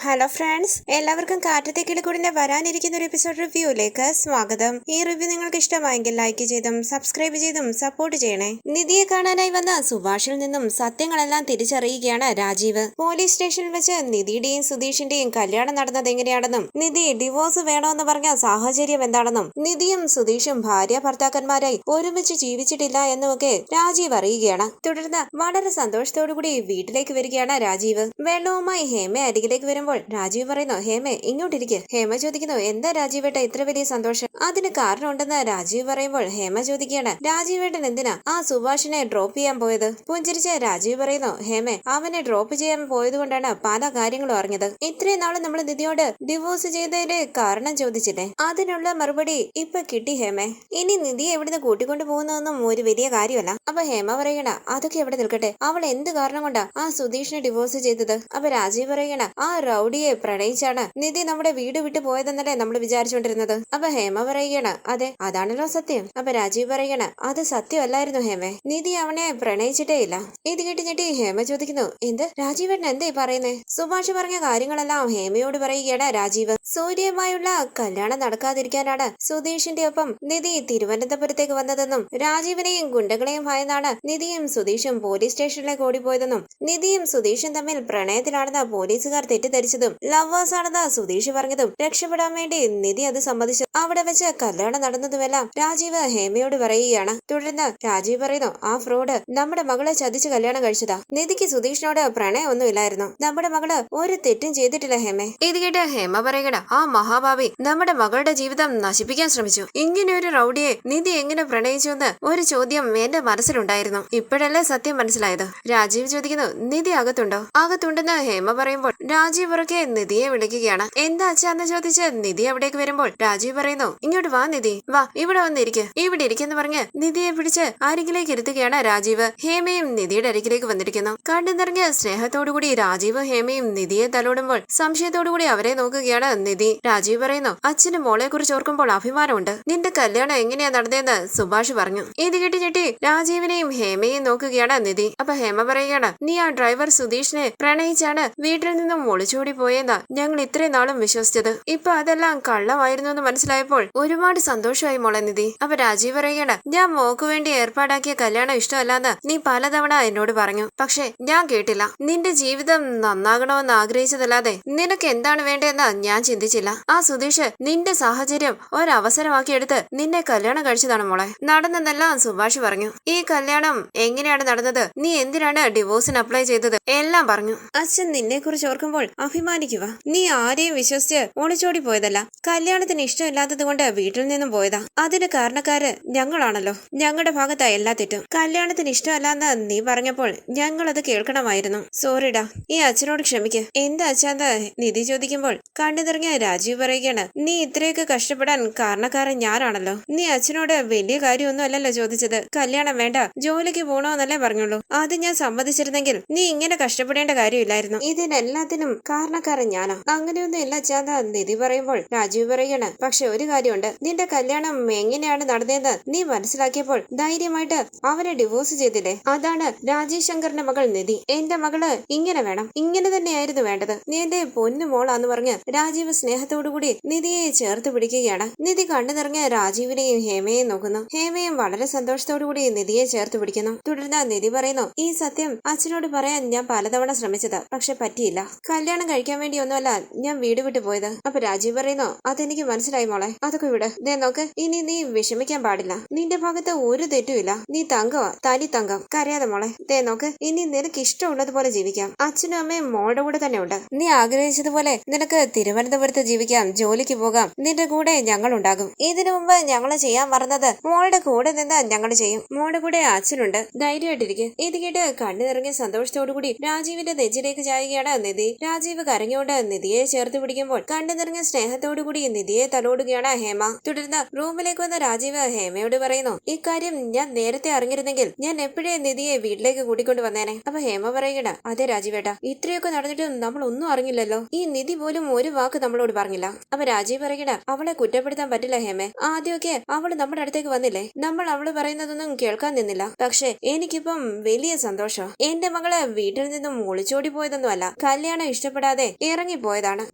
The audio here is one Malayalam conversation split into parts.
ഹലോ ഫ്രണ്ട്സ്, എല്ലാവർക്കും കാറ്റത്തെ കിളിക്കൂടിന്റെ വരാനിരിക്കുന്ന ഒരു എപ്പിസോഡ് റിവ്യൂയിലേക്ക് സ്വാഗതം. ഈ റിവ്യൂ നിങ്ങൾക്ക് ഇഷ്ടമായെങ്കിൽ ലൈക്ക് ചെയ്തും സബ്സ്ക്രൈബ് ചെയ്തും സപ്പോർട്ട് ചെയ്യണേ. നിധിയെ കാണാനായി വന്ന സുഭാഷിൽ നിന്നും സത്യങ്ങളെല്ലാം തിരിച്ചറിയുകയാണ് രാജീവ്. പോലീസ് സ്റ്റേഷനിൽ വെച്ച് നിധിയുടെയും സുധീഷിന്റെയും കല്യാണം നടന്നത് എങ്ങനെയാണെന്നും നിധി ഡിവോഴ്സ് വേണമെന്ന് പറഞ്ഞ സാഹചര്യം എന്താണെന്നും നിധിയും സുധീഷും ഭാര്യ ഭർത്താക്കന്മാരായി ഒരുമിച്ച് ജീവിച്ചിട്ടില്ല എന്നുമൊക്കെ രാജീവ് അറിയുകയാണ്. തുടർന്ന് വളരെ സന്തോഷത്തോടുകൂടി വീട്ടിലേക്ക് വരികയാണ് രാജീവ്. വെള്ളവുമായി ഹേമ അരികിലേക്ക് വരുമ്പോൾ രാജീവ് പറയുന്നു, ഹേമേ ഇങ്ങോട്ടിരിക്കുക. ഹേമ ചോദിക്കുന്നു, എന്താ രാജീവേട്ട ഇത്ര വലിയ സന്തോഷം? അതിന് കാരണമുണ്ടെന്ന് രാജീവ് പറയുമ്പോൾ ഹേമ ചോദിക്കുകയാണ്, രാജീവേട്ടൻ എന്തിനാ ആ സുഭാഷിനെ ഡ്രോപ്പ് ചെയ്യാൻ പോയത്? പുഞ്ചിരിച്ച് രാജീവ് പറയുന്നു, ഹേമേ അവനെ ഡ്രോപ്പ് ചെയ്യാൻ പോയത് കൊണ്ടാണ് പല കാര്യങ്ങളും അറിഞ്ഞത്. ഇത്രയും നാളെ നമ്മൾ നിധിയോട് ഡിവോഴ്സ് ചെയ്തതിന്റെ കാരണം ചോദിച്ചില്ലേ, അതിനുള്ള മറുപടി ഇപ്പൊ കിട്ടി ഹേമേ. ഇനി നിധിയെ എവിടുന്ന് കൂട്ടിക്കൊണ്ടു പോകുന്നതൊന്നും ഒരു വലിയ കാര്യമല്ല. അപ്പൊ ഹേമ പറയണ, അതൊക്കെ എവിടെ നിൽക്കട്ടെ, അവൾ എന്ത് കാരണം കൊണ്ടാ ആ സുധീഷിനെ ഡിവോഴ്സ് ചെയ്തത്? അപ്പൊ രാജീവ് പറയണ, ആ റൗഡിയെ പ്രണയിച്ചാണ് നിധി നമ്മുടെ വീട് വിട്ടു പോയതെന്നല്ലേ നമ്മൾ വിചാരിച്ചോണ്ടിരുന്നത്. അപ്പൊ ഹേമ പറയുകയാണ്, അതെ അതാണല്ലോ സത്യം. അപ്പൊ രാജീവ് പറയണ, അത് സത്യമല്ലായിരുന്നു ഹേമേ, നിധി അവനെ പ്രണയിച്ചിട്ടേ ഇല്ല. ഇത് കേട്ട് ഞെട്ടി ഹേമ ചോദിക്കുന്നു, എന്ത് രാജീവേട്ടൻ എന്തായി പറയുന്നേ? സുഭാഷ് പറഞ്ഞ കാര്യങ്ങളെല്ലാം ഹേമയോട് പറയുകയാണ് രാജീവ്. സൂര്യയുമായുള്ള കല്യാണം നടക്കാതിരിക്കാനാണ് സുധീഷിന്റെ ഒപ്പം നിധി തിരുവനന്തപുരത്തേക്ക് വന്നതെന്നും രാജീവിനെയും ഗുണ്ടകളെയും ഭയന്നാണ് നിധിയും സുധീഷും പോലീസ് സ്റ്റേഷനിലേക്ക് ഓടിപ്പോയതെന്നും നിധിയും സുധീഷും തമ്മിൽ പ്രണയത്തിലാണെന്ന് പോലീസുകാർ തെറ്റിദ്ധരിച്ചതും ലവേഴ്സ് ആണെന്ന് സുധീഷ് പറഞ്ഞതും രക്ഷപ്പെടാൻ വേണ്ടി നിധി അത് സമ്മതിച്ചു അവിടെ വെച്ച് കല്യാണം നടന്നതുമെല്ലാം രാജീവ് ഹേമയോട് പറയുകയാണ്. തുടർന്ന് രാജീവ് പറയുന്നു, ആ ഫ്രോഡ് നമ്മുടെ മകളെ ചതിച്ച് കല്യാണം കഴിച്ചതാ. നിധിക്ക് സുധീഷിനോട് പ്രണയം ഒന്നുമില്ലായിരുന്നു. നമ്മുടെ മകള് ഒരു തെറ്റും ചെയ്തിട്ടില്ല ഹേമേ. ഇത് കേട്ട് ഹേമ പറയണ, ആ മഹാഭാവി നമ്മുടെ മകളുടെ ജീവിതം നശിപ്പിക്കാൻ ശ്രമിച്ചു. ഇങ്ങനെ ഒരു റൗഡിയെ നിധി എങ്ങനെ പ്രണയിച്ചു എന്ന് ഒരു ചോദ്യം എന്റെ മനസ്സിലുണ്ടായിരുന്നു. ഇപ്പോഴല്ലേ സത്യം മനസ്സിലായത്? രാജീവ് ചോദിക്കുന്നു, നിധി അകത്തുണ്ടോ? അകത്തുണ്ടെന്ന് ഹേമ പറയുമ്പോൾ രാജീവ് ഉറക്കെ നിധിയെ വിളിക്കുകയാണ്. എന്താ അച്ഛാന്ന് ചോദിച്ച് നിധി അവിടേക്ക് വരുമ്പോൾ രാജീവ് പറയുന്നു, ഇങ്ങോട്ട് വാ നിധി, വാ ഇവിടെ വന്നിരിക്കുക, ഇവിടെ ഇരിക്കെന്ന് പറഞ്ഞ് നിധിയെ പിടിച്ച് അരികിലേക്ക് ഇരുത്തുകയാണ് രാജീവ്. ഹേമയും നിധിയുടെ അരികിലേക്ക് വന്നിരിക്കുന്നു. കണ്ടു നിറഞ്ഞ സ്നേഹത്തോടുകൂടി രാജീവ് ഹേമയും നിധിയെ തലോടുമ്പോൾ സംശയത്തോടുകൂടി അവരെ നോക്കുകയാണ് നിധി. രാജീവ് പറയുന്നു, അച്ഛന് മോളെ കുറിച്ച് ഓർക്കുമ്പോൾ അഭിമാനമുണ്ട്. നിന്റെ കല്യാണം എങ്ങനെയാ നടന്നതെന്ന് സുഭാഷ് പറഞ്ഞു. ഇത് കേട്ട് ഞെട്ടി രാജീവിനെയും ഹേമയും നോക്കുകയാണ് നിധി. അപ്പൊ ഹേമ പറയുകയാണ്, നീ ആ ഡ്രൈവർ സുധീഷിനെ പ്രണയിച്ചാണ് വീട്ടിൽ നിന്നും ഒളിച്ചോടി പോയെന്നാ ഞങ്ങൾ ഇത്രയും നാളും വിശ്വസിച്ചത്. ഇപ്പൊ അതെല്ലാം കള്ളമായിരുന്നു എന്ന് മനസ്സിലായപ്പോൾ ഒരുപാട് സന്തോഷമായി മോളെ നിധി. അപ്പൊ രാജീവ് പറയുകയാണ്, ഞാൻ മോക്ക് വേണ്ടി ഏർപ്പാടാക്കിയ കല്യാണം ഇഷ്ടമല്ലാന്ന് നീ പലതവണ എന്നോട് പറഞ്ഞു. പക്ഷെ ഞാൻ കേട്ടില്ല. നിന്റെ ജീവിതം നന്നാകണമെന്ന് ആഗ്രഹിച്ചതല്ലാതെ നിനക്ക് എന്താണ് വേണ്ടതെന്ന് ഞാൻ ചിന്തിച്ചില്ല. ആ സുധീഷ് നിന്റെ സാഹചര്യം ഒരവസരമാക്കിയെടുത്ത് നിന്നെ കല്യാണം കഴിച്ചതാണ് മോളെ. നടന്നെന്നെല്ലാം സുഭാഷ് പറഞ്ഞു. ഈ കല്യാണം എങ്ങനെയാണ് നടന്നത്, നീ എന്തിനാണ് ഡിവോഴ്സിന് അപ്ലൈ ചെയ്തത്, എല്ലാം പറഞ്ഞു. അച്ഛൻ നിന്നെ കുറിച്ച് ഓർക്കുമ്പോൾ അഭിമാനിക്കുക. നീ ആരെയും വിശ്വസിച്ച് ഒളിച്ചോടി പോയതല്ല. കല്യാണത്തിന് ഇഷ്ടമില്ലാത്തത് കൊണ്ട് വീട്ടിൽ നിന്നും പോയതാ. അതിന് കാരണക്കാര് ഞങ്ങളാണല്ലോ. ഞങ്ങളുടെ ഭാഗത്താ എല്ലാ തെറ്റും. കല്യാണത്തിന് ഇഷ്ടമല്ലാന്ന് നീ പറഞ്ഞപ്പോൾ ഞങ്ങളത് കേൾക്കണമായിരുന്നു. സോറിടാ, ഈ അച്ഛനോട് ക്ഷമിക്ക്. എന്താ അച്ഛാന്ന് നിധി ചോദിക്കുമ്പോൾ കണ്ണു നിറഞ്ഞ രാജീവ് പറയുകയാണ്, നീ ഇത്രയൊക്കെ കഷ്ടപ്പെടാൻ കാരണക്കാരൻ ഞാനാണല്ലോ. നീ അച്ഛനോട് വലിയ കാര്യമൊന്നും അല്ലല്ലോ ചോദിച്ചത്. കല്യാണം വേണ്ട, ജോലിക്ക് പോണോന്നല്ലേ പറഞ്ഞുള്ളൂ. അത് ഞാൻ സമ്മതിച്ചിരുന്നെങ്കിൽ നീ ഇങ്ങനെ കഷ്ടപ്പെടേണ്ട കാര്യമില്ലായിരുന്നു. ഇതിനെല്ലാത്തിനും കാരണക്കാരൻ ഞാനാ. അങ്ങനെയൊന്നും ഇല്ല അച്ഛാന്ന് നിധി പറയുമ്പോൾ രാജീവ് പറയുകയാണ്, പക്ഷെ ഒരു കാര്യമുണ്ട്, നിന്റെ കല്യാണം എങ്ങനെയാണ് നടന്നതെന്ന് നീ മനസ്സിലാക്കിയപ്പോൾ ധൈര്യമായിട്ട് അവനെ ഡിവോഴ്സ് ചെയ്തില്ലേ? അതാണ് രാജീവ് ശങ്കറിന്റെ മകൾ നിധി. എന്റെ മകള് ഇങ്ങനെ വേണം, ഇങ്ങനെ തന്നെയായിരുന്നു വേണ്ടത്. നീ എന്റെ പൊന്നു മോളാന്ന് പറഞ്ഞ് രാജീവ് സ്നേഹത്തോടുകൂടി നിധിയെ ചേർത്ത് പിടിക്കുകയാണ്. നിധി കണ്ണു നിറഞ്ഞ രാജീവിനെയും ഹേമയെയും നോക്കുന്നു. ഹേമയും വളരെ സന്തോഷത്തോടുകൂടി നിധിയെ ചേർത്ത് പിടിക്കുന്നു. തുടർന്ന് നിധി പറയുന്നു, ഈ സത്യം അച്ഛനോട് പറയാൻ ഞാൻ പലതവണ ശ്രമിച്ചത്, പക്ഷെ പറ്റിയില്ല. കല്യാണം കഴിക്കാൻ വേണ്ടി ഒന്നുമല്ല ഞാൻ വീട് വിട്ടു പോയത്. അപ്പൊ രാജീവ് പറയുന്നു, അതെനിക്ക് മനസ്സിലായി മോളെ, അതൊക്കെ വിട്. ദേ നോക്ക്, ഇനി നീ വിഷമിക്കാൻ പാടില്ല. നിന്റെ ഭാഗത്ത് ഒരു തെറ്റുമില്ല. നീ തങ്കവാ, തനി തങ്കം. കരയാതെ മോളെ. ദേ നോക്ക്, ഇനി നിനക്ക് ഇഷ്ടമുള്ളതുപോലെ ജീവിക്കാം. അച്ഛനും അമ്മയും മോളുടെ കൂടെ തന്നെ ഉണ്ട്. നീ ആഗ്രഹിച്ചതുപോലെ നിനക്ക് തിരുവനന്തപുരത്ത് ജീവിക്കാം, ജോലിക്ക് പോകാം. നിന്റെ കൂടെ ഞങ്ങൾ ഉണ്ടാകും. ഇതിനു മുമ്പ് ഞങ്ങൾ ചെയ്യാൻ പറഞ്ഞത് മോളുടെ കൂടെ നിന്ന് ഞങ്ങൾ ചെയ്യും. മോളുടെ കൂടെ അച്ഛനുണ്ട്, ധൈര്യമായിട്ടിരിക്കും. ഇത് കേട്ട് കണ്ണു നിറങ്ങിയ സന്തോഷത്തോടുകൂടി രാജീവിന്റെ നെഞ്ചിലേക്ക് ചായുകയാണ് നിധി. രാജീവ് കരഞ്ഞുകൊണ്ട് നിധിയെ ചേർത്ത് പിടിക്കുമ്പോൾ കണ്ണു നിറഞ്ഞ സ്നേഹത്തോടുകൂടി നിധിയെ തലോടുകയാണ് ഹേമ. തുടർന്ന് റൂമിലേക്ക് വന്ന രാജീവ് ഹേമയോട് പറയുന്നു, ഇക്കാര്യം ഞാൻ നേരത്തെ അറിഞ്ഞിരുന്നെങ്കിൽ ഞാൻ എപ്പോഴേ നിധിയെ വീട്ടിലേക്ക് കൂട്ടിക്കൊണ്ട് വന്നേനെ. അപ്പൊ ഹേമ പറയുകയാണ്, അതെ രാജീവേട്ട, ഇത്രയൊക്കെ നടന്നിട്ടും നമ്മൾ ഒന്നും അറിഞ്ഞില്ലല്ലോ. ഈ നിധി പോലും ഒരു വാക്ക് നമ്മളോട് പറഞ്ഞില്ല. അപ്പൊ രാജീവ് പറയുകയാണ്, അവളെ കുറ്റപ്പെടുത്താൻ പറ്റില്ല ഹേമേ. ആദ്യമൊക്കെ അവള് നമ്മുടെ അടുത്തേക്ക് വന്നില്ലേ, നമ്മൾ അവള് പറയുന്നതൊന്നും കേൾക്കാൻ നിന്നില്ല. പക്ഷെ എനിക്കിപ്പം വലിയ സന്തോഷം. എന്റെ മകള് വീട്ടിൽ നിന്നും ഒളിച്ചോടി പോയതൊന്നും അല്ല. കല്യാണം ഇഷ്ടപ്പെടാതെ പറയാതെ ഇറങ്ങിപ്പോയതാണ്.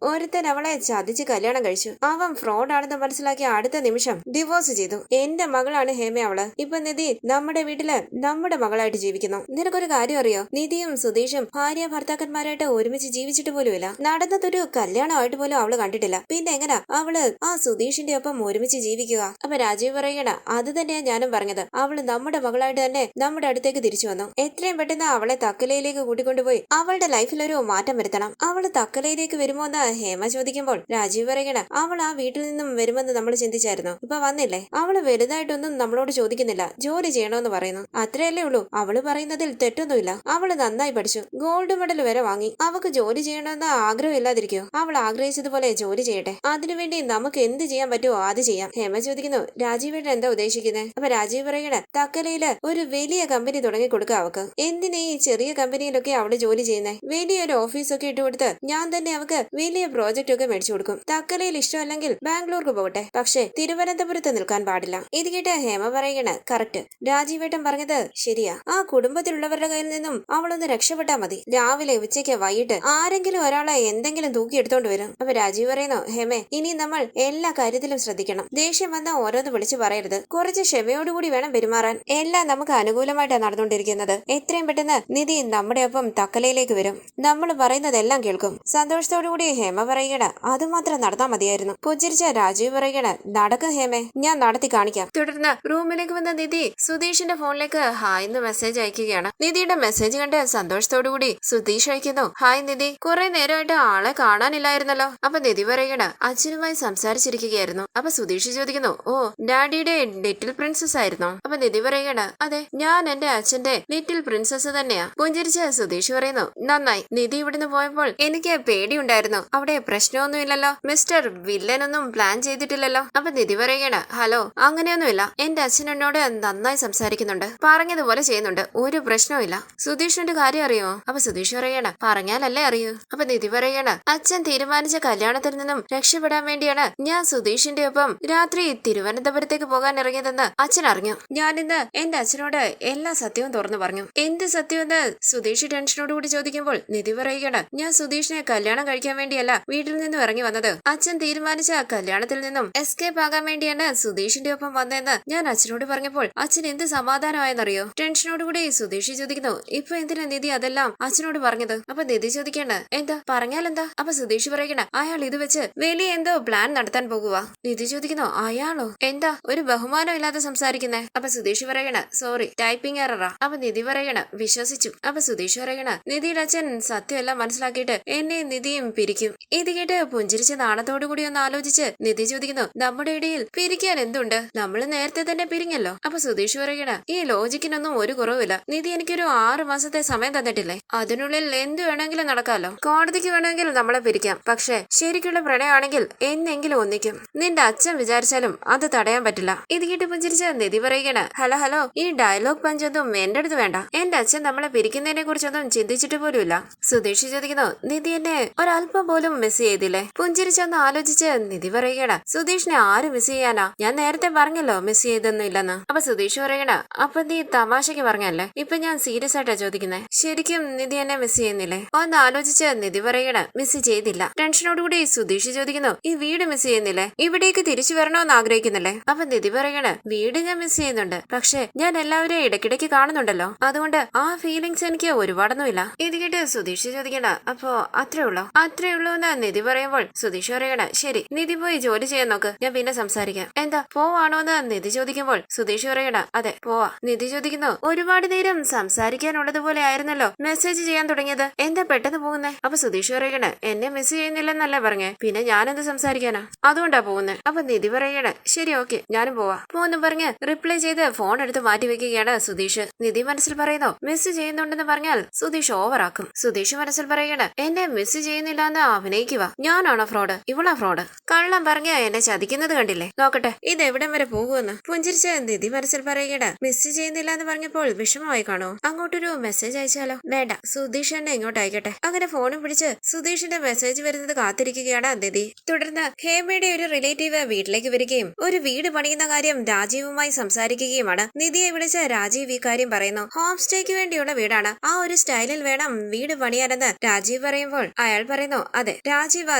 ഒരുത്തൻ അവളെ ചതിച്ച് കല്യാണം കഴിച്ചു. അവൻ ഫ്രോഡാണെന്ന് മനസ്സിലാക്കിയ അടുത്ത നിമിഷം ഡിവോഴ്സ് ചെയ്തു. എന്റെ മകളാണ് ഹേമ അവള്. ഇപ്പൊ നിധി നമ്മുടെ വീട്ടില് നമ്മുടെ മകളായിട്ട് ജീവിക്കുന്നു. നിനക്കൊരു കാര്യം അറിയോ? നിധിയും സുധീഷും ഭാര്യ ഭർത്താക്കന്മാരായിട്ട് ഒരുമിച്ച് ജീവിച്ചിട്ട് പോലുമില്ല. നടന്നതൊരു കല്യാണമായിട്ട് പോലും അവള് കണ്ടിട്ടില്ല. പിന്നെ എങ്ങനാ അവള് ആ സുധീഷിന്റെ ഒപ്പം ഒരുമിച്ച് ജീവിക്കുക? അപ്പൊ രാജീവ് പറയണ അത് തന്നെയാ ഞാനും പറഞ്ഞത്. അവള് നമ്മുടെ മകളായിട്ട് തന്നെ നമ്മുടെ അടുത്തേക്ക് തിരിച്ചു വന്നു. എത്രയും പെട്ടെന്ന് അവളെ തക്കലയിലേക്ക് കൂട്ടിക്കൊണ്ടുപോയി അവളുടെ ലൈഫിൽ ഒരു മാറ്റം വരുത്തണം. അവള് തക്കലയിലേക്ക് വരുമോ എന്ന് ഹേമ ചോദിക്കുമ്പോൾ രാജീവ് പറയണ അവൾ ആ വീട്ടിൽ നിന്നും വരുമെന്ന് നമ്മൾ ചിന്തിച്ചായിരുന്നു. ഇപ്പൊ വന്നില്ലേ? അവള് വലുതായിട്ടൊന്നും നമ്മളോട് ചോദിക്കുന്നില്ല. ജോലി ചെയ്യണമെന്ന് പറയുന്നു. അത്രയല്ലേ ഉള്ളൂ. അവള് പറയുന്നതിൽ തെറ്റൊന്നുമില്ല. അവള് നന്നായി പഠിച്ചു, ഗോൾഡ് മെഡൽ വരെ വാങ്ങി. അവക്ക് ജോലി ചെയ്യണമെന്ന് ആഗ്രഹം ഇല്ലാതിരിക്കോ? അവൾ ആഗ്രഹിച്ചതുപോലെ ജോലി ചെയ്യട്ടെ. അതിനുവേണ്ടി നമുക്ക് എന്ത് ചെയ്യാൻ പറ്റുമോ അത് ചെയ്യാം. ഹേമ ചോദിക്കുന്നു രാജീവേട്ടൻ എന്താ ഉദ്ദേശിക്കുന്നത്? അപ്പൊ രാജീവ് പറയണ തക്കലയില് ഒരു വലിയ കമ്പനി തുടങ്ങി കൊടുക്കുക അവക്ക്. എന്തിനാ ഈ ചെറിയ കമ്പനിയിലൊക്കെ അവള് ജോലി ചെയ്യുന്നത്? വലിയൊരു ഓഫീസൊക്കെ ഇട്ടുകൊടുത്ത് ഞാൻ തന്നെ അവക്ക് വലിയ പ്രോജക്റ്റ് ഒക്കെ മേടിച്ചു കൊടുക്കും. തക്കലയിൽ ഇഷ്ടമല്ലെങ്കിൽ ബാംഗ്ലൂർക്ക് പോകട്ടെ, പക്ഷെ തിരുവനന്തപുരത്ത് നിൽക്കാൻ പാടില്ല. ഇത് കേട്ട് ഹേമ പറയണ കറക്റ്റ്, രാജീവേട്ടൻ പറഞ്ഞത് ശരിയാ. ആ കുടുംബത്തിലുള്ളവരുടെ കയ്യിൽ നിന്നും അവളൊന്ന് രക്ഷപ്പെട്ടാ മതി. രാവിലെ ഉച്ചയ്ക്ക് വൈകിട്ട് ആരെങ്കിലും ഒരാളെ എന്തെങ്കിലും തൂക്കി എടുത്തോണ്ട് വരും. അപ്പൊ രാജീവ് പറയുന്നു ഹേമേ ഇനി നമ്മൾ എല്ലാ കാര്യത്തിലും ശ്രദ്ധിക്കണം. ദേഷ്യം വന്ന ഓരോന്ന് വിളിച്ചു പറയരുത്. കുറച്ച് ക്ഷമയോടുകൂടി വേണം പെരുമാറാൻ. എല്ലാം നമുക്ക് അനുകൂലമായിട്ടാണ് നടന്നുകൊണ്ടിരിക്കുന്നത്. എത്രയും പെട്ടെന്ന് നിധി നമ്മുടെ ഒപ്പം തക്കലയിലേക്ക് വരും. നമ്മൾ പറയുന്നതെല്ലാം കേൾക്കും. സന്തോഷത്തോടുകൂടി ഹേമ പറയണ അതുമാത്രം നടന്നാ മതിയായിരുന്നു. പുഞ്ചിരിച്ച രാജീവ് പറയണ നടക്കും ഹേമേ, ഞാൻ നടത്തി കാണിക്കാം. തുടർന്ന് റൂമിലേക്ക് വന്ന നിധി സുധീഷിന്റെ ഫോണിലേക്ക് ഹായ് എന്ന് മെസ്സേജ് അയക്കുകയാണ്. നിധിയുടെ മെസ്സേജ് കണ്ട് സന്തോഷത്തോടുകൂടി സുധീഷ് അയക്കുന്നു ഹായ് നിധി, കുറെ നേരമായിട്ട് ആളെ കാണാനില്ലായിരുന്നല്ലോ. അപ്പൊ നിധി പറയണ അച്ഛനുമായി സംസാരിച്ചിരിക്കുകയായിരുന്നു. അപ്പൊ സുധീഷ് ചോദിക്കുന്നു ഓ ഡാഡിയുടെ ലിറ്റിൽ പ്രിൻസസ് ആയിരുന്നോ? അപ്പൊ നിധി പറയണ അതെ, ഞാൻ എന്റെ അച്ഛന്റെ ലിറ്റിൽ പ്രിൻസസ് തന്നെയാ. പുഞ്ചിരിച്ച സുധീഷ് പറയുന്നു നന്നായി. നിധി ഇവിടുന്ന് പോയപ്പോൾ എനിക്ക് പേടിയുണ്ടായിരുന്നു. അവിടെ പ്രശ്നമൊന്നുമില്ലല്ലോ? മിസ്റ്റർ വില്ലനൊന്നും പ്ലാൻ ചെയ്തിട്ടില്ലല്ലോ? അപ്പൊ നിധി പറയണ ഹലോ അങ്ങനെയൊന്നുമില്ല. എന്റെ അച്ഛൻ എന്നോട് നന്നായി സംസാരിക്കുന്നുണ്ട്, പറഞ്ഞതുപോലെ ചെയ്യുന്നുണ്ട്, ഒരു പ്രശ്നവുമില്ല. സുധീഷിന്റെ കാര്യം അറിയോ? അപ്പൊ സുധീഷ് പറയണ പറഞ്ഞാലല്ലേ അറിയൂ. അപ്പൊ നിധി പറയണ അച്ഛൻ തീരുമാനിച്ച കല്യാണത്തിൽ നിന്നും രക്ഷപ്പെടാൻ വേണ്ടിയാണ് ഞാൻ സുധീഷിന്റെ ഒപ്പം രാത്രി തിരുവനന്തപുരത്തേക്ക് പോകാൻ ഇറങ്ങിയതെന്ന് അച്ഛൻ അറിഞ്ഞു. ഞാനിന്ന് എന്റെ അച്ഛനോട് എല്ലാ സത്യവും തുറന്നു പറഞ്ഞു. എന്ത് സത്യമെന്ന് സുധീഷ് ടെൻഷനോടുകൂടി ചോദിക്കുമ്പോൾ നിധി പറയുകയാണ് ഞാൻ സുധീഷിനെ കല്യാണം കഴിക്കാൻ വേണ്ടിയല്ല വീട്ടിൽ നിന്നും ഇറങ്ങി വന്നത്. അച്ഛൻ തീരുമാനിച്ച കല്യാണത്തിൽ നിന്നും എസ്കേപ്പ് ആകാൻ വേണ്ടിയാണ് സുധീഷിന്റെ ഒപ്പം വന്നതെന്ന് ഞാൻ അച്ഛനോട് പറഞ്ഞപ്പോൾ അച്ഛൻ എന്ത് സമാധാനമായെന്നറിയോ? ടെൻഷനോടുകൂടി സുധീഷ് ചോദിക്കുന്നു ഇപ്പൊ എന്തിനാ നിധി അതെല്ലാം അച്ഛനോട് പറഞ്ഞത്? അപ്പൊ നിധി ചോദിക്കണ്ട എന്താ പറഞ്ഞാലെന്താ? അപ്പൊ സുധീഷ് പറയണ അയാൾ ഇത് വെച്ച് വലിയ എന്തോ പ്ലാൻ നടത്താൻ പോകുക. നിധി ചോദിക്കുന്നു അയാളോ? എന്താ ഒരു ബഹുമാനം ഇല്ലാതെ സംസാരിക്കുന്നേ? അപ്പൊ സുധീഷ് പറയണ സോറി ടൈപ്പിംഗ് എററാ. അപ്പൊ നിധി പറയണ വിശ്വസിച്ചു. അപ്പൊ സുധീഷ് പറയണ നിധിയുടെ അച്ഛൻ സത്യമെല്ലാം മനസ്സിലാക്കിയിട്ട് എന്നെ നിധിയും പിരിക്കും. ഇത് കേട്ട് പുഞ്ചിരിച്ച് നാണത്തോടു കൂടി ഒന്ന് ആലോചിച്ച് നിധി ചോദിക്കുന്നു നമ്മുടെ ഇടയിൽ പിരിക്കാൻ എന്തുണ്ട്? നമ്മൾ നേരത്തെ തന്നെ പിരിഞ്ഞല്ലോ. അപ്പൊ സുധീഷ് പറയണ ഈ ലോജിക്കിനൊന്നും ഒരു കുറവില്ല. നിധി എനിക്കൊരു 6 മാസത്തെ സമയം തന്നിട്ടില്ലേ? അതിനുള്ളിൽ എന്ത് വേണമെങ്കിലും നടക്കാമല്ലോ. കോടതിക്ക് വേണമെങ്കിൽ നമ്മളെ പിരിക്കാം, പക്ഷെ ശരിക്കുള്ള പ്രണയമാണെങ്കിൽ എന്നെങ്കിലും ഒന്നിക്കും. നിന്റെ അച്ഛൻ വിചാരിച്ചാലും അത് തടയാൻ പറ്റില്ല. ഇത് കേട്ട് പുഞ്ചിരിച്ച നിധി പറയണ ഹലോ ഈ ഡയലോഗ് പഞ്ചൊന്നും എന്റെ അടുത്ത് വേണ്ട. എന്റെ അച്ഛൻ നമ്മളെ പിരിക്കുന്നതിനെ കുറിച്ചൊന്നും ചിന്തിച്ചിട്ട് പോലുമില്ല. സുധീഷ് ചോദിക്കുന്നു നിധി എന്നെ ഒരല്പം പോലും മിസ് ചെയ്തില്ലേ? പുഞ്ചിരിച്ചൊന്ന് ആലോചിച്ച് നിധി പറയണ സുധീഷിനെ ആര് മിസ് ചെയ്യാനാ? ഞാൻ നേരത്തെ പറഞ്ഞല്ലോ മിസ് ചെയ്തൊന്നും ഇല്ലെന്ന്. അപ്പൊ സുധീഷ് പറയണ അപ്പൊ നീ തമാശക്ക് പറഞ്ഞല്ലേ? ഇപ്പൊ ഞാൻ സീരിയസ് ആയിട്ടാ ചോദിക്കുന്നേ. ശരിക്കും നിധി എന്നെ മിസ് ചെയ്യുന്നില്ലേ? ഒന്ന് ആലോചിച്ച് നിധി പറയണ മിസ് ചെയ്തില്ല. ടെൻഷനോടുകൂടി സുധീഷ് ചോദിക്കുന്നു ഈ വീട് മിസ് ചെയ്യുന്നില്ലേ? ഇവിടേക്ക് തിരിച്ചു വരണമെന്ന് ആഗ്രഹിക്കുന്നില്ലേ? അപ്പൊ നിധി പറയണ വീട് ഞാൻ മിസ് ചെയ്യുന്നുണ്ട്, പക്ഷെ ഞാൻ എല്ലാവരെയും ഇടയ്ക്കിടയ്ക്ക് കാണുന്നുണ്ടല്ലോ, അതുകൊണ്ട് ആ ഫീലിങ്സ് എനിക്ക് ഒരുപാടൊന്നുമില്ല. ഇത് കേട്ട് സുധീഷ് ചോദിക്കണ അപ്പൊ അത്രേ ഉള്ളൂ എന്ന് നിധി പറയുമ്പോൾ സുധീഷ് പറയണ ശരി നിധി പോയി ജോലി ചെയ്യാൻ നോക്ക്, ഞാൻ പിന്നെ സംസാരിക്കാം. എന്താ പോവാണോ എന്ന് നിധി ചോദിക്കുമ്പോൾ സുധീഷ് പറയണ അതെ പോവാ. നിധി ചോദിക്കുന്നു ഒരുപാട് നേരം സംസാരിക്കാനുള്ളതുപോലെ ആയിരുന്നല്ലോ മെസ്സേജ് ചെയ്യാൻ തുടങ്ങിയത്, എന്താ പെട്ടെന്ന് പോകുന്നേ? അപ്പൊ സുധീഷ് പറയണ എന്നെ മിസ് ചെയ്യുന്നില്ലെന്നല്ലേ പറഞ്ഞേ, പിന്നെ ഞാനെന്ത് സംസാരിക്കാനാ, അതുകൊണ്ടാ പോകുന്നേ. അപ്പൊ നിധി പറയണ ശരി ഓക്കെ ഞാനും പോവാ പോന്നും പറഞ്ഞ് റിപ്ലൈ ചെയ്ത് ഫോൺ എടുത്ത് മാറ്റി വെക്കുകയാണ് സുധീഷ്. നിധി മനസ്സിൽ പറയുന്നു മിസ് ചെയ്യുന്നുണ്ടെന്ന് പറഞ്ഞാൽ സുധീഷ് ഓവറാക്കും. സുധീഷ് മനസ്സിൽ പറയണ എന്നെ മിസ് ചെയ്യുന്നില്ല എന്ന് അഭിനയിക്കുക, ഞാനാണോ ഫ്രോഡ്? ഇവളാ ഫ്രോഡ്. കള്ളം പറഞ്ഞ എന്നെ ചതിക്കുന്നത് കണ്ടില്ലേ, നോക്കട്ടെ ഇത് എവിടം വരെ പോകുമെന്ന്. പുഞ്ചിരിച്ച നിധി മനസ്സിൽ പറയണ മിസ് ചെയ്യുന്നില്ല എന്ന് പറഞ്ഞപ്പോൾ വിഷമമായി കാണോ? അങ്ങോട്ടൊരു മെസ്സേജ് അയച്ചാലോ? വേണ്ട, സുധീഷ് എന്നെ ഇങ്ങോട്ട് അയക്കട്ടെ. അങ്ങനെ ഫോണും പിടിച്ച് സുധീഷിന്റെ മെസ്സേജ് വരുന്നത് കാത്തിരിക്കുകയാണ് നിധി. തുടർന്ന് ഹേമയുടെ ഒരു റിലേറ്റീവ് വീട്ടിലേക്ക് വരികയും ഒരു വീട് പണിയുന്ന കാര്യം രാജീവുമായി സംസാരിക്കുകയുമാണ്. നിധിയെ വിളിച്ച് രാജീവ് ഈ കാര്യം പറയുന്നു. ഹോം സ്റ്റേക്ക് വേണ്ടിയുള്ള വീടാണ്, ആ ഒരു സ്റ്റൈലിൽ വേണം വീട് പണിയാനെന്ന് രാജീവ് പറയുമ്പോൾ പറയുമ്പോൾ അയാൾ പറയുന്നു, അതെ, രാജീവ്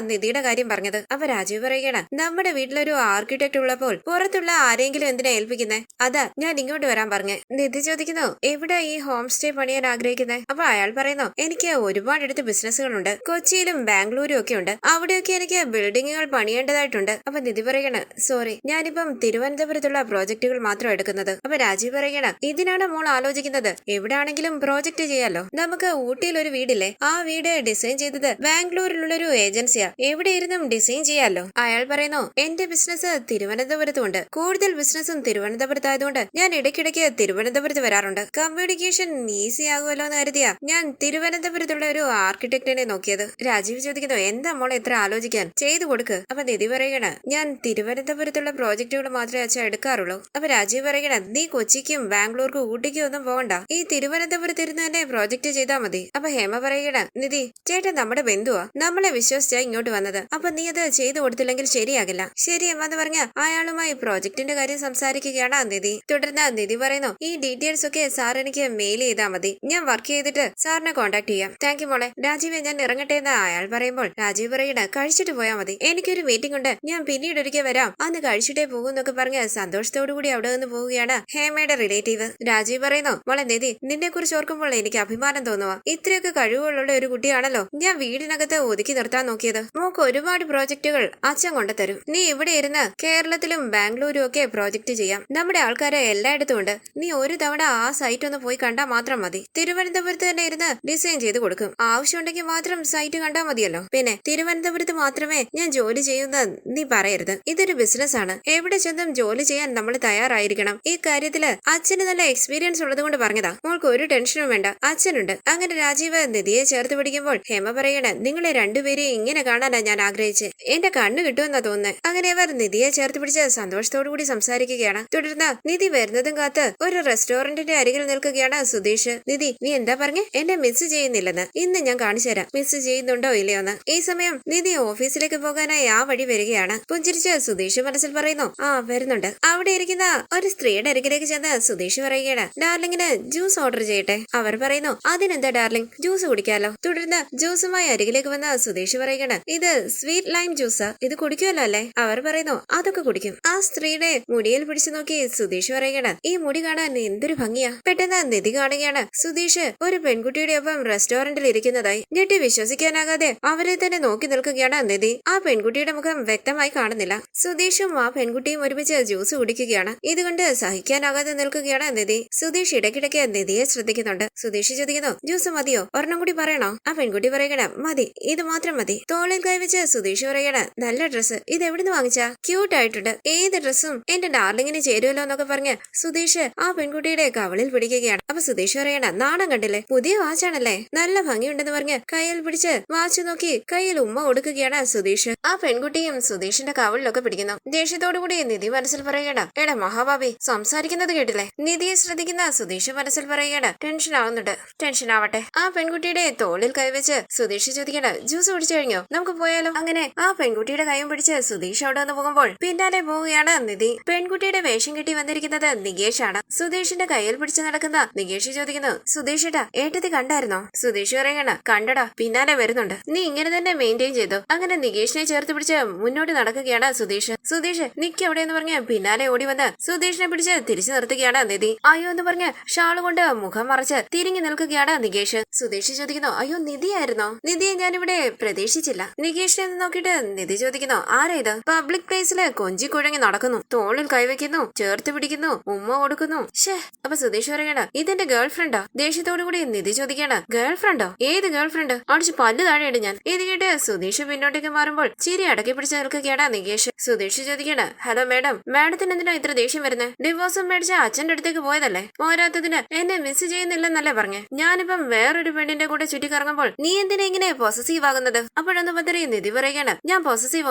നിധിയുടെ കാര്യം പറഞ്ഞത്. അപ്പൊ രാജീവ് പറയുകയാണ്, നമ്മുടെ വീട്ടിലൊരു ആർക്കിടെക്ട് ഉള്ളപ്പോൾ പുറത്തുള്ള ആരെങ്കിലും എന്തിനാ ഏൽപ്പിക്കുന്നേ? അതാ ഞാൻ ഇങ്ങോട്ട് വരാൻ പറഞ്ഞേ. നിധി ചോദിക്കുന്നു, എവിടെ ഈ ഹോം സ്റ്റേ പണിയാൻ ആഗ്രഹിക്കുന്നേ? അപ്പൊ അയാൾ പറയുന്നു, എനിക്ക് ഒരുപാടെടുത്ത് ബിസിനസ്സുകളുണ്ട്, കൊച്ചിയിലും ബാംഗ്ലൂരും ഒക്കെ ഉണ്ട്, അവിടെയൊക്കെ എനിക്ക് ബിൽഡിങ്ങുകൾ പണിയേണ്ടതായിട്ടുണ്ട്. അപ്പൊ നിധി പറയണ, സോറി, ഞാനിപ്പം തിരുവനന്തപുരത്തുള്ള പ്രോജക്റ്റുകൾ മാത്രം എടുക്കുന്നത്. അപ്പൊ രാജീവ് പറയണ, ഇതിനാണ് മോൾ ആലോചിക്കുന്നത്? എവിടാണെങ്കിലും പ്രോജക്റ്റ് ചെയ്യാലോ. നമുക്ക് ഊട്ടിയിൽ ഒരു വീടില്ലേ, ആ വീട് ഡിസൈൻ ചെയ്തത് ബാംഗ്ലൂരിലുള്ള ഒരു ഏജൻസിയാ, എവിടെ ഇരുന്നും ഡിസൈൻ ചെയ്യാലോ. അയാൾ പറയുന്നു, എന്റെ ബിസിനസ് തിരുവനന്തപുരത്തുണ്ട്, കൂടുതൽ ബിസിനസ്സും തിരുവനന്തപുരത്തായതുകൊണ്ട് ഞാൻ ഇടയ്ക്കിടയ്ക്ക് തിരുവനന്തപുരത്ത് വരാറുണ്ട്. കമ്മ്യൂണിക്കേഷൻ ഈസി ആകുമല്ലോ എന്ന് കരുതിയാ ഞാൻ തിരുവനന്തപുരത്തുള്ള ഒരു ആർക്കിടെക്റ്റിനെ നോക്കിയത്. രാജീവ് ചോദിക്കുന്നു, എന്താ മോളെ എത്ര ആലോചിക്കാൻ, ചെയ്തു കൊടുക്ക്. അപ്പൊ നിധി പറയണ, ഞാൻ തിരുവനന്തപുരത്തുള്ള പ്രോജക്റ്റുകൾ മാത്രമേ അച്ഛൻ എടുക്കാറുള്ളൂ. അപ്പൊ രാജീവ് പറയണ, നീ കൊച്ചിക്കും ബാംഗ്ലൂർക്കും ഊട്ടിക്കും ഒന്നും പോകണ്ട, ഈ തിരുവനന്തപുരത്ത് ഇരുന്ന് തന്നെ പ്രോജക്റ്റ് ചെയ്താൽ മതി. അപ്പൊ ഹേമ പറയണ, നിധി ചേട്ടൻ നമ്മുടെ ബന്ധുവാ, നമ്മളെ വിശ്വസിച്ചാ ഇങ്ങോട്ട് വന്നത്, അപ്പൊ നീ അത് ചെയ്തു കൊടുത്തില്ലെങ്കിൽ ശരിയാകില്ല. ശരി എന്ന് പറഞ്ഞ അയാളുമായി പ്രോജക്റ്റിന്റെ കാര്യം സംസാരിക്കുകയാണ് നിധി. തുടർന്ന് നിധി പറയുന്നു, ഈ ഡീറ്റെയിൽസ് ഒക്കെ സാർ എനിക്ക് മെയിൽ ചെയ്താൽ മതി, ഞാൻ വർക്ക് ചെയ്തിട്ട് സാറിനെ കോൺടാക്ട് ചെയ്യാം. താങ്ക് യു മോളെ. രാജീവ് ഞാൻ ഇറങ്ങട്ടെ എന്ന് അയാൾ പറയുമ്പോൾ രാജീവ് പറയണ, കഴിച്ചിട്ട് പോയാൽ മതി, എനിക്കൊരു മീറ്റിംഗ് ഉണ്ട്, ഞാൻ പിന്നീട് ഒരിക്കൽ വരാം, അന്ന് കഴിച്ചിട്ടേ പോകുന്നൊക്കെ പറഞ്ഞ് സന്തോഷത്തോടു കൂടി അവിടെ നിന്ന് പോവുകയാണ് ഹേമയുടെ റിലേറ്റീവ്. രാജീവ് പറയുന്നു, മോളെ നിധി, നിന്നെ കുറിച്ച് ഓർക്കുമ്പോൾ എനിക്ക് അഭിമാനം തോന്നുക, ഇത്രയൊക്കെ കഴിവുകളുള്ള ഒരു കുട്ടിയാണല്ലോ ഞാൻ വീടിനകത്ത് ഒതുക്കി നിർത്താൻ നോക്കിയത്. മോക്ക് ഒരുപാട് പ്രോജക്റ്റുകൾ അച്ഛൻ കൊണ്ടുതരും, നീ ഇവിടെ ഇരുന്ന് കേരളത്തിലും ബാംഗ്ലൂരും ഒക്കെ പ്രോജക്റ്റ് ചെയ്യാം, നമ്മുടെ ആൾക്കാരെ എല്ലായിടത്തും ഉണ്ട്, നീ ഒരു തവണ ആ സൈറ്റ് ഒന്ന് പോയി കണ്ടാൽ മാത്രം മതി. തിരുവനന്തപുരത്ത് തന്നെ ഇരുന്ന് ഡിസൈൻ ചെയ്ത് കൊടുക്കും, ആവശ്യമുണ്ടെങ്കിൽ മാത്രം സൈറ്റ് കണ്ടാൽ മതിയല്ലോ. പിന്നെ തിരുവനന്തപുരത്ത് മാത്രമേ ഞാൻ ജോലി ചെയ്യുന്ന നീ പറയരുത്, ഇതൊരു ബിസിനസ് ആണ്, എവിടെ ചെന്നും ജോലി ചെയ്യാൻ നമ്മൾ തയ്യാറായിരിക്കണം. ഈ കാര്യത്തില് അച്ഛന് നല്ല എക്സ്പീരിയൻസ് ഉള്ളത് കൊണ്ട് പറഞ്ഞതാ, മോൾക്ക് ഒരു ടെൻഷനും വേണ്ട, അച്ഛനുണ്ട്. അങ്ങനെ രാജീവ് നിധിയെ ചേർത്ത് പിടിക്കുമ്പോൾ ഹേമ പറയണ, നിങ്ങളെ രണ്ടുപേരെയും ഇങ്ങനെ കാണാനാ ഞാൻ ആഗ്രഹിച്ച്, എന്റെ കണ്ണ് കിട്ടുമെന്നാ തോന്നുന്നത്. അങ്ങനെ അവർ നിധിയെ ചേർത്ത് പിടിച്ച് സന്തോഷത്തോടു കൂടി സംസാരിക്കുകയാണ്. തുടർന്ന് നിധി വരുന്നതും കാത്ത് ഒരു റെസ്റ്റോറന്റിന്റെ അരികിൽ നിൽക്കുകയാണ് സുധീഷ്. നിധി, നീ എന്താ പറഞ്ഞേ? എന്നെ മിസ് ചെയ്യുന്നില്ലെന്ന്. ഇന്ന് ഞാൻ കാണിച്ചു തരാം മിസ് ചെയ്യുന്നുണ്ടോ ഇല്ലയോ എന്ന്. ഈ സമയം നിധി ഓഫീസിലേക്ക് പോകാനായി ആ വഴി വരികയാണ്. പുഞ്ചിരിച്ച് സുധീഷ് മനസ്സിൽ പറയുന്നു, ആ വരുന്നുണ്ട്. അവിടെ ഇരിക്കുന്ന ഒരു സ്ത്രീയുടെ അരികിലേക്ക് ചെന്ന് സുധീഷ് പറയുകയാണ്, ഡാർലിങ്ങിന് ജ്യൂസ് ഓർഡർ ചെയ്യട്ടെ. അവർ പറയുന്നു, അതിനെന്താ ഡാർലിംഗ്, ജ്യൂസ് കുടിക്കാലോ. തുടർന്ന് ജ്യൂസുമായി അരികിലേക്ക് വന്ന സുധീഷ് പറയുകയാണ്, ഇത് സ്വീറ്റ് ലൈം ജ്യൂസ്, ഇത് കുടിക്കുമല്ലോ അല്ലേ? അവർ പറയുന്നു, അതൊക്കെ കുടിക്കും. ആ സ്ത്രീയുടെ മുടിയിൽ പിടിച്ചു നോക്കി സുധീഷ് പറയുകയാണ്, ഈ മുടി കാണാൻ എന്തൊരു ഭംഗിയാ. പെട്ടെന്ന് നിധി കാണുകയാണ് സുധീഷ് ഒരു പെൺകുട്ടിയുടെ ഒപ്പം റെസ്റ്റോറന്റിൽ ഇരിക്കുന്നതായി. ഞെട്ടി വിശ്വസിക്കാനാകാതെ അവരെ തന്നെ നോക്കി നിൽക്കുകയാണ് നിധി. ആ പെൺകുട്ടിയുടെ മുഖം വ്യക്തമായി കാണുന്നില്ല. സുധീഷും ആ പെൺകുട്ടിയും ഒരുമിച്ച് ജ്യൂസ് കുടിക്കുകയാണ്. ഇതുകൊണ്ട് സഹിക്കാനാകാതെ നിൽക്കുകയാണ് നിധി. സുധീഷ് ഇടയ്ക്കിടയ്ക്ക് നിധിയെ ശ്രദ്ധിക്കുന്നുണ്ട്. സുധീഷ് ചോദിക്കുന്നു, ജ്യൂസ് മതിയോ, ഒരെണ്ണം കൂടി പറയണോ? ആ പെൺകുട്ടി പറയണം, മതി, ഇത് മാത്രം മതി. തോളിൽ കൈവച്ച് സുധീഷ് പറയണ, നല്ല ഡ്രസ്സ്, ഇത് എവിടുന്ന് വാങ്ങിച്ചാ? ക്യൂട്ട് ആയിട്ടുണ്ട്, ഏത് ഡ്രസ്സും എന്റെ ഡാർലിങ്ങിന് ചേരുമല്ലോ എന്നൊക്കെ പറഞ്ഞ് സുധീഷ് ആ പെൺകുട്ടിയുടെ കവളിൽ പിടിക്കുകയാണ്. അപ്പൊ സുധീഷ് പറയണ, നാണം കണ്ടില്ലേ, പുതിയ വാച്ചാണല്ലേ, നല്ല ഭംഗിയുണ്ടെന്ന് പറഞ്ഞ് കയ്യിൽ പിടിച്ച് വാച്ച് നോക്കി കയ്യിൽ ഉമ്മ കൊടുക്കുകയാണ് സുധീഷ്. ആ പെൺകുട്ടിയും സുധീഷിന്റെ കവളിലൊക്കെ പിടിക്കുന്നു. ദേഷ്യത്തോടു കൂടി നിധി മനസ്സിൽ പറയുകയാണ്, എടാ മഹാഭാബി, സംസാരിക്കുന്നത് കേട്ടില്ലേ? നിധിയെ ശ്രദ്ധിക്കുന്ന സുധീഷ് മനസ്സിൽ പറയുകയാണ്, ടെൻഷൻ ആവുന്നുണ്ട്, ടെൻഷൻ ആവട്ടെ. ആ പെൺകുട്ടിയുടെ തോളിൽ കൈവച്ച് സുധീഷ് ചോദിക്കണ, ജ്യൂസ് കുടിച്ചു കഴിഞ്ഞോ, നമുക്ക് പോയാലോ? അങ്ങനെ ആ പെൺകുട്ടിയുടെ കൈയും പിടിച്ച് സുധീഷ് അവിടെ നിന്ന് പോകുമ്പോൾ പിന്നാലെ പോവുകയാണ് നിധി. പെൺകുട്ടിയുടെ വേഷം കെട്ടി വന്നിരിക്കുന്നത് നികേഷാണ്. സുധീഷിന്റെ കയ്യിൽ പിടിച്ച് നടക്കുന്ന നികേഷ് ചോദിക്കുന്നു, സുധീഷ് ഏട്ടത്തി കണ്ടായിരുന്നോ? സുധീഷ് പറയണ, കണ്ടടാ, പിന്നാലെ വരുന്നുണ്ട്, നീ ഇങ്ങനെ തന്നെ മെയിൻറ്റെയിൻ ചെയ്തു. അങ്ങനെ നികേഷിനെ ചേർത്ത് പിടിച്ച് മുന്നോട്ട് നടക്കുകയാണ് സുധീഷ്. സുധീഷ് നിക്ക് അവിടെ എന്ന് പറഞ്ഞ് പിന്നാലെ ഓടി വന്ന് സുധീഷിനെ പിടിച്ച് തിരിച്ചു നിർത്തുകയാണ് നിധി. അയ്യോ എന്ന് പറഞ്ഞ് ഷാള് കൊണ്ട് മുഖം മറച്ച് തിരിഞ്ഞു നിൽക്കുകയാണ് നികേഷ്. സുധീഷ് ചോദിക്കുന്നു, അയ്യോ നിധിയായിരുന്നോ? നിധിയെ ഞാനിവിടെ പ്രതീക്ഷിച്ചില്ല. നികേഷിനെ നോക്കിയിട്ട് നിധി ചോദിക്കുന്നു, ആരാ ഇത്? പബ്ലിക് പ്ലേസില് കൊഞ്ചി കുഴങ്ങി നടക്കുന്നു, തോളിൽ കൈവയ്ക്കുന്നു, ചേർത്ത് പിടിക്കുന്നു, ഉമ്മ കൊടുക്കുന്നു. ഷേ. അപ്പൊ സുധീഷ് പറയണം, ഇതെന്റെ ഗേൾ ഫ്രണ്ടാ. ദേഷ്യത്തോടു കൂടി നിധി ചോദിക്കാണ്, ഗേൾ ഫ്രണ്ടോ? ഏത് ഗേൾ ഫ്രണ്ട്? അടിച്ച് പല്ല് താഴെയുണ്ട് ഞാൻ. ഇത് കേട്ട് സുധീഷ് പിന്നോട്ടേക്ക് മാറുമ്പോൾ ചിരി അടക്കി പിടിച്ച് നിൽക്കുകയാണ് നികേഷ്. സുധീഷ് ചോദിക്കാണ്, ഹലോ മാഡം, മാഡത്തിന് എന്തിനാ ഇത്ര ദേഷ്യം വരുന്നത്? ഡിവോഴ്സും മേടിച്ച അച്ഛന്റെ അടുത്തേക്ക് പോയതല്ലേ? പോരാത്തതിന് എന്നെ മിസ് ചെയ്യുന്നില്ലെന്നല്ലേ പറഞ്ഞേ? ഞാനിപ്പം വേറൊരു പെണ്ണിന്റെ കൂടെ ചുറ്റിക്കറങ്ങുമ്പോൾ നീ എന്തിനാ ഇങ്ങനെ പോസസീവ് ആകുന്നത്? അപ്പോഴൊന്ന് പതറി നിധി പറയുകയാണ്, ഞാൻ പോസസീവ്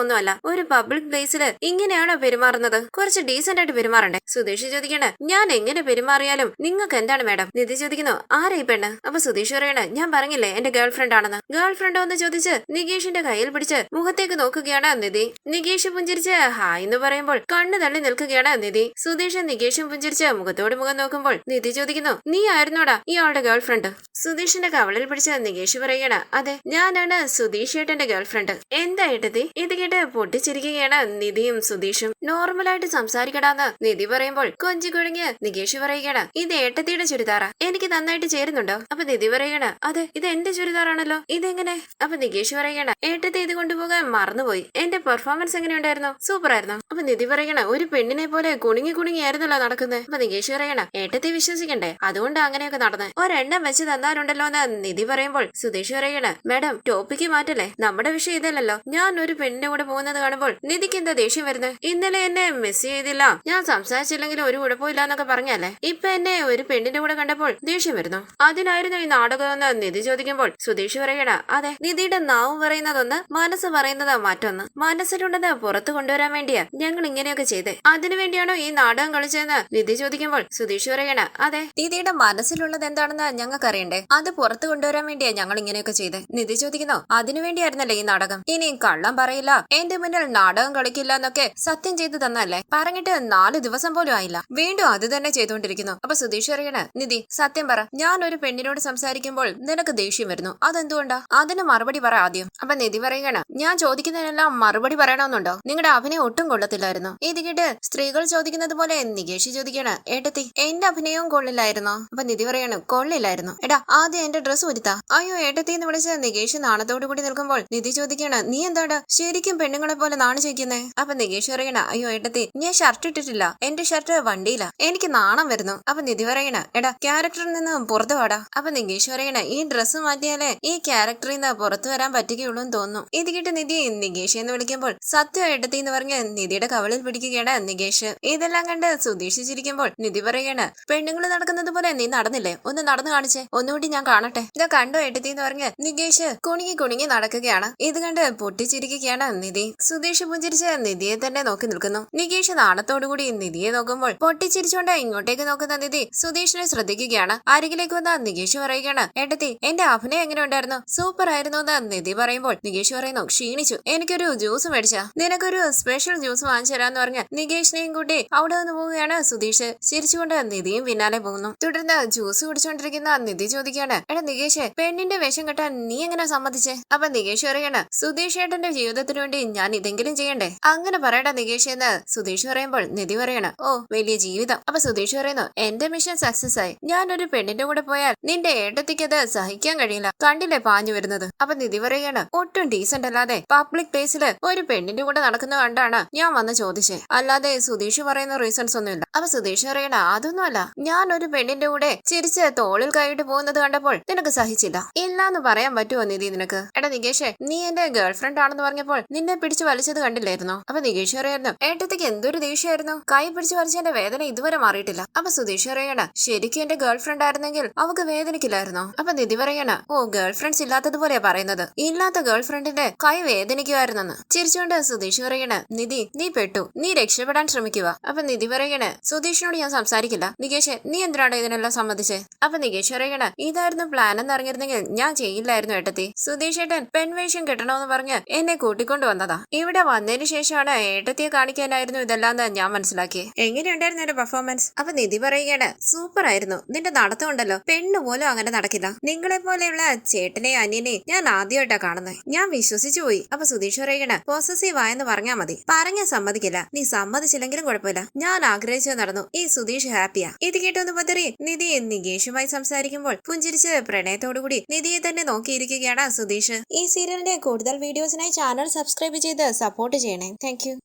ഒന്നുമല്ല, ഒരു പബ്ലിക് പ്ലേസില് ഇങ്ങനെയാണോ പെരുമാറുന്നത്? കുറച്ച് ഡീസന്റ് ആയിട്ട് പെരുമാറണ്ടേ? സുധീഷ് ചോദിക്കണ, ഞാൻ എങ്ങനെ പെരുമാറിയാലും നിങ്ങൾക്ക് എന്താണ് മാഡം? നിധി ചോദിക്കുന്നു, ആരാ ഈ പെണ്ണ്? അപ്പൊ സുധീഷ് പറയണ, ഞാൻ പറഞ്ഞില്ലേ എന്റെ ഗേൾ ഫ്രണ്ട് ആണെന്ന്. ഗേൾ ഫ്രണ്ടോ എന്ന് ചോദിച്ച് നികേഷിന്റെ കയ്യിൽ പിടിച്ച് മുഖത്തേക്ക് നോക്കുകയാണ് നിധി. നികേഷ് പുഞ്ചിരിച്ച് ഹായ് എന്ന് പറയുമ്പോൾ കണ്ണു തള്ളി നിൽക്കുകയാണ് നിധി. സുധീഷും നികേഷും പുഞ്ചിരിച്ച് മുഖത്തോട് മുഖം നോക്കുമ്പോൾ നിധി ചോദിക്കുന്നു, നീ ആയിരുന്നോടാ ഇയാളുടെ ഗേൾ ഫ്രണ്ട്? സുധീഷിന്റെ കവളിൽ പിടിച്ച് നികേഷ് പറയുകയാണ്, അതെ ഞാനാണ് സുധീഷ് ഏട്ടന്റെ ഗേൾഫ്രണ്ട്. എന്താ ഏട്ടത്തി? ഇത് കേട്ട് പൊട്ടിച്ചിരിക്കുകയാണ് നിധിയും സുധീഷും. നോർമലായിട്ട് സംസാരിക്കടാന്ന് നിധി പറയുമ്പോൾ കൊഞ്ചി കുഴഞ്ഞ് നികേഷ് പറയുകയാണ്, ഇത് ഏട്ടത്തിയുടെ ചുരിദാറാ, എനിക്ക് നന്നായിട്ട് ചേരുന്നുണ്ടോ? അപ്പൊ നിധി പറയുകയാണ്, അതെ ഇത് എന്റെ ചുരിദാറാണല്ലോ, ഇതെങ്ങനെ? അപ്പൊ നികേഷ് പറയുകയാണ്, ഏട്ടത്തി ഇത് കൊണ്ടുപോകാൻ മറന്നുപോയി. എന്റെ പെർഫോമൻസ് എങ്ങനെയുണ്ടായിരുന്നു? സൂപ്പർ ആയിരുന്നു. അപ്പൊ നിധി പറയണ, ഒരു പെണ്ണിനെ പോലെ കുണുങ്ങിയായിരുന്നല്ലോ നടക്കുന്നത്. അപ്പൊ നികേഷ് പറയണ, ഏട്ടത്തി വിശ്വസിക്കണ്ടേ, അതുകൊണ്ട് അങ്ങനെയൊക്കെ നടന്നത്. ഒരെണ്ണം വെച്ച് തന്നാലുണ്ടല്ലോ എന്ന് നിധി പറയുമ്പോൾ സുധീഷ് പറയണ, മാഡം ടോപ്പിക്ക് മാറ്റല്ലേ, നമ്മുടെ വിഷയം ഇതല്ലല്ലോ. ഞാൻ ഒരു പെണ്ണിന്റെ കൂടെ പോകുന്നത് കാണുമ്പോൾ നിധിക്ക് എന്താ ദേഷ്യം വരുന്നത്? ഇന്നലെ എന്നെ മിസ് ചെയ്തില്ല, ഞാൻ സംസാരിച്ചില്ലെങ്കിൽ ഒരു കുഴപ്പമില്ല എന്നൊക്കെ പറഞ്ഞല്ലേ, ഇപ്പൊ എന്നെ ഒരു പെണ്ണിന്റെ കൂടെ കണ്ടപ്പോൾ ദേഷ്യം വരുന്നു. അതിനായിരുന്നു ഈ നാടകം എന്ന് നിധി ചോദിക്കുമ്പോൾ സുധീഷ് പറയണ, അതെ നിധിയുടെ നാവ് പറയുന്നതൊന്ന്, മനസ്സ് പറയുന്നത് മറ്റൊന്ന്. മനസ്സിലുണ്ടെന്ന് പുറത്തു കൊണ്ടുവരാൻ വേണ്ടിയാ ഞങ്ങൾ ഇങ്ങനെയൊക്കെ ചെയ്തേ. അതിനുവേണ്ടിയാണോ ഈ നാടകം കളിച്ചതെന്ന് നിധി ചോദിക്കുമ്പോൾ സുധീഷ് പറയണ, അതെ നിധിയുടെ മനസ്സിലുള്ളത് എന്താണെന്ന് ഞങ്ങൾക്ക് അറിയണ്ടേ, അത് പുറത്തു കൊണ്ടുവരാൻ വേണ്ടിയാ ഞങ്ങൾ ഇങ്ങനെയൊക്കെ ചെയ്തേ. നിധി ചോദിക്കുന്നു, അതിനുവേണ്ടിയായിരുന്നല്ലേ ഈ നാടകം? ഇനി കള്ളം പറയില്ല, എന്റെ മുന്നിൽ നാടകം കളിക്കില്ല എന്നൊക്കെ സത്യം ചെയ്തു തന്നല്ലേ, പറഞ്ഞിട്ട് 4 ദിവസം പോലും ആയില്ല, വീണ്ടും അത് തന്നെ ചെയ്തുകൊണ്ടിരിക്കുന്നു. അപ്പൊ സുധീഷ് പറയണ, നിധി സത്യം പറ, ഞാൻ ഒരു പെണ്ണിനോട് സംസാരിക്കുമ്പോൾ നിനക്ക് ദേഷ്യം വരുന്നു, അതെന്തുകൊണ്ടാ? അതിന് മറുപടി പറ ആദ്യം. അപ്പൊ നിധി പറയണ, ഞാൻ ചോദിക്കുന്നതിനെല്ലാം മറുപടി പറയണമെന്നുണ്ടോ? നിങ്ങളുടെ അഭിനയം ഒട്ടും കൊള്ളത്തില്ലായിരുന്നു. ഇത് കേട്ട് സ്ത്രീകൾ ചോദിക്കുന്നത് പോലെ നികേഷ് ചോദിക്കണ, ഏട്ടത്തി എന്റെ അഭിനയവും കൊള്ളില്ലായിരുന്നോ? അപ്പൊ നിധി പറയണ, കൊള്ളില്ലായിരുന്നു. എടാ ആദ്യം എന്റെ ഡ്രസ്സ് ഒരുത്താ. അയ്യോ ഏട്ടത്തി എന്ന് വിളിച്ച് നികേഷ് നാണത്തോടു കൂടി നിൽക്കുമ്പോൾ നിധി ചോദിക്കണ, നീ എന്താടാ ശരിക്കും പെണ്ണുങ്ങളെ പോലെ നാണിച്ചിരിക്കുന്നേ? അപ്പൊ നികേഷ് പറയണ, അയ്യോ ഏട്ടത്തി ഞാൻ ഷർട്ട് ഇട്ടിട്ടില്ല, എന്റെ ഷർട്ട് വണ്ടിയില്ല, എനിക്ക് നാണം വരുന്നു. അപ്പൊ നിധി പറയണ, എടാ ക്യാരക്ടറിൽ നിന്ന് പുറത്തു വാടാ. അപ്പൊ നികേഷ് പറയണ, ഈ ഡ്രസ്സ് മാറ്റിയാലേ ഈ ക്യാരക്ടറിൽ നിന്ന് പുറത്തു വരാൻ പറ്റുകയുള്ളൂ എന്ന് തോന്നുന്നു. ഇത് കേട്ട് നിധി നികേഷ് എന്ന് വിളിക്കുമ്പോൾ സത്യം ഏട്ടത്തി എന്ന് പറഞ്ഞ് നിധിയുടെ കവളിൽ പിടിക്കുകയാണ് നികേഷ്. ഇതെല്ലാം കണ്ട് സുധീഷ് ചിരിക്കുമ്പോൾ നിധി പറയാണ്, പെണ്ണുങ്ങൾ നടക്കുന്നത് പോലെ നീ നടന്നില്ലേ, ഒന്ന് നടന്നു കാണിച്ചേ, ഒന്നുകൂടി ഞാൻ കാണട്ടെ. ഇതാ കണ്ടോ ഏട്ടത്തി എന്ന് പറഞ്ഞ് നികേഷ് കുണുങ്ങി നടക്കുകയാണ്. ഇത് കണ്ട് പൊട്ടിച്ചിരിക്കുകയാണ് നിധി. സുധീഷ് പുഞ്ചിരിച്ച് നിധിയെ തന്നെ നോക്കി നിൽക്കുന്നു. നികേഷ് നാണത്തോടുകൂടി നിധിയെ നോക്കുമ്പോൾ പൊട്ടിച്ചിരിച്ചുകൊണ്ട് ഇങ്ങോട്ടേക്ക് നോക്കുന്ന നിധി സുധീഷിനെ ശ്രദ്ധിക്കുകയാണ്. അരികിലേക്ക് വന്ന നികേഷ് പറയുകയാണ്, ഏട്ടത്തി എന്റെ അഭിനയം എങ്ങനെ ഉണ്ടായിരുന്നു? സൂപ്പർ ആയിരുന്നു എന്ന് നിധി പറയുമ്പോൾ നികേഷ് പറയുന്നു, ക്ഷീണിച്ചു, എനിക്കൊരു ജ്യൂസ് മേടിച്ചാ, നിനക്കൊരു സ്പെഷ്യൽ ജ്യൂസ് വാങ്ങിച്ചു തരാന്ന് പറഞ്ഞ് നികേഷിനെയും കൂട്ടി അവിടെ നിന്ന് പോവുകയാണ് സുധീഷ്. ചിരിച്ചുകൊണ്ട് നിധിയും പിന്നാലെ പോകുന്നു. തുടർന്ന് ജ്യൂസ് കുടിച്ചുകൊണ്ടിരിക്കുന്ന നിധി ചോദിക്കുകയാണ്, എടാ നികേഷ് പെണ്ണിന്റെ വേഷം കെട്ടാൻ നീ എങ്ങനെ സമ്മതിച്ചേ? അപ്പൊ നികേഷ് പറയാണ്, സുധീഷ് ഏട്ടന്റെ ജീവിതത്തിന് വേണ്ടി ഞാൻ ഇതെങ്കിലും ചെയ്യണ്ടേ? അങ്ങനെ പറയടാ നികേഷ് എന്ന് സുധീഷ് പറയുമ്പോൾ നിധി പറയണ, ഓ വലിയ ജീവിതം. അപ്പൊ സുധീഷ് പറയുന്നു, എന്റെ മിഷൻ സക്സസ് ആയി, ഞാനൊരു പെണ്ണിന്റെ കൂടെ പോയാൽ നിന്റെ ഏട്ടത്തിക്ക് അത് സഹിക്കാൻ കഴിയില്ല, കണ്ടില്ലേ പാഞ്ഞു വരുന്നത്. അപ്പൊ നിധി പറയാണ്, ഒട്ടും ഡീസന്റ് അല്ലാതെ പബ്ലിക് പ്ലേസില് ഒരു പെണ്ണിന്റെ കൂടെ നടക്കുന്ന കണ്ടാണ് ഞാൻ വന്ന് ചോദിച്ചേ, അല്ലാതെ സുധീഷ് പറയുന്ന റീസൺസ് ഒന്നുമില്ല. അപ്പൊ സുധീഷ് പറയണ, അതൊന്നുമല്ല, ഞാൻ ഒരു പെണ്ണിന്റെ കൂടെ ചിരിച്ച് തോളിൽ കൈയിട്ട് പോകുന്നത് കണ്ടപ്പോൾ നിനക്ക് സഹിച്ചില്ല. ഇല്ലാന്ന് പറയാൻ പറ്റുമോ നിധി നിനക്ക്? എടാ നികേഷ് നീ എന്റെ ഗേൾഫ്രണ്ട് ആണെന്ന് പറഞ്ഞപ്പോൾ നിന്നെ പിടിച്ചു വലിച്ചത് കണ്ടില്ലായിരുന്നോ? അപ്പൊ നികേഷ് പറയായിരുന്നു, ഏട്ടത്തിക്ക് എന്തൊരു ദേഷ്യമായിരുന്നു, കൈ പിടിച്ചു വലിച്ചതിന്റെ വേദന ഇതുവരെ മാറിയിട്ടില്ല. അപ്പൊ സുധീഷ് പറയണ, ശരിക്കും എന്റെ ഗേൾഫ്രണ്ട് ആയിരുന്നെങ്കിൽ അവക്ക് വേദനിക്കില്ലായിരുന്നോ? അപ്പൊ നിധി പറയണ, ഓ ഗേൾഫ്രണ്ട്സ് ഇല്ലാത്തതുപോലെയാ പറയുന്നത്, ഇല്ലാത്ത ഗേൾഫ്രണ്ടിന്റെ കൈ വേദനിക്കുമായിരുന്നെന്ന്. ചിരിച്ചുകൊണ്ട് സുധീഷ് പറയണ, നിധി നീ പെട്ടു, നീ രക്ഷപ്പെടാൻ ശ്രമിക്കുക. അപ്പൊ നിധി പറയണ, സുധീഷിനോട് ഞാൻ സംസാരിക്കില്ല. നികേഷ് നീ എന്തിനാണ് ഇതിനെല്ലാം സമ്മതിച്ചേ? അപ്പൊ നികേഷ് പറയണ, ഇതായിരുന്നു പ്ലാൻ എന്ന് അറിഞ്ഞിരുന്നെങ്കിൽ ഞാൻ ചെയ്യില്ലായിരുന്നു ഏട്ടത്തി. സുധീഷ് ഏട്ടൻ പെൺവേഷം കിട്ടണമെന്ന് പറഞ്ഞ് എന്നെ കൂട്ടിക്കൊണ്ടു വന്നതാ. ഇവിടെ വന്നതിന് ശേഷമാണ് ഏട്ടത്തിയെ കാണിക്കാനായിരുന്നു ഇതെല്ലാം ഞാൻ മനസ്സിലാക്കിയേ. എങ്ങനെയുണ്ടായിരുന്നു എന്റെ പെർഫോമൻസ്? അപ്പൊ നിധി പറയുകയാണ്, സൂപ്പർ ആയിരുന്നു, നിന്റെ നടത്തം ഉണ്ടല്ലോ, പെണ്ണു പോലും അങ്ങനെ നടക്കില്ല, നിങ്ങളെ പോലെയുള്ള ചേട്ടനെയും അനിയനെയും ഞാൻ ആദ്യമായിട്ടാ കാണുന്നത്, ഞാൻ വിശ്വസിച്ചു പോയി. അപ്പൊ സുധീഷ് പറയണ, പോസസീവ് ആയെന്ന് പറഞ്ഞാ മതി, പറഞ്ഞ സമ്മതിക്കില്ല, നീ സമ്മതിച്ചില്ലെങ്കിലും കുഴപ്പമില്ല, ഞാൻ ആഗ്രഹിച്ചത് നടന്നു, ഈ സുധീഷ് ഹാപ്പിയാ. ഇത് കേട്ടൊന്ന് പതറി നിധി നികേഷുമായി സംസാരിക്കുമ്പോൾ പുഞ്ചിരിച്ച് പ്രണയത്തോടുകൂടി നിധിയെ തന്നെ നോക്കിയിരിക്കുകയാണ് സുധീഷ്. ഈ സീരിയലിന്റെ കൂടുതൽ വീഡിയോസിനായി ചാനൽ സബ്സ്ക്രൈബ് ചെയ്ത് സപ്പോർട്ട് ചെയ്യണേ. താങ്ക്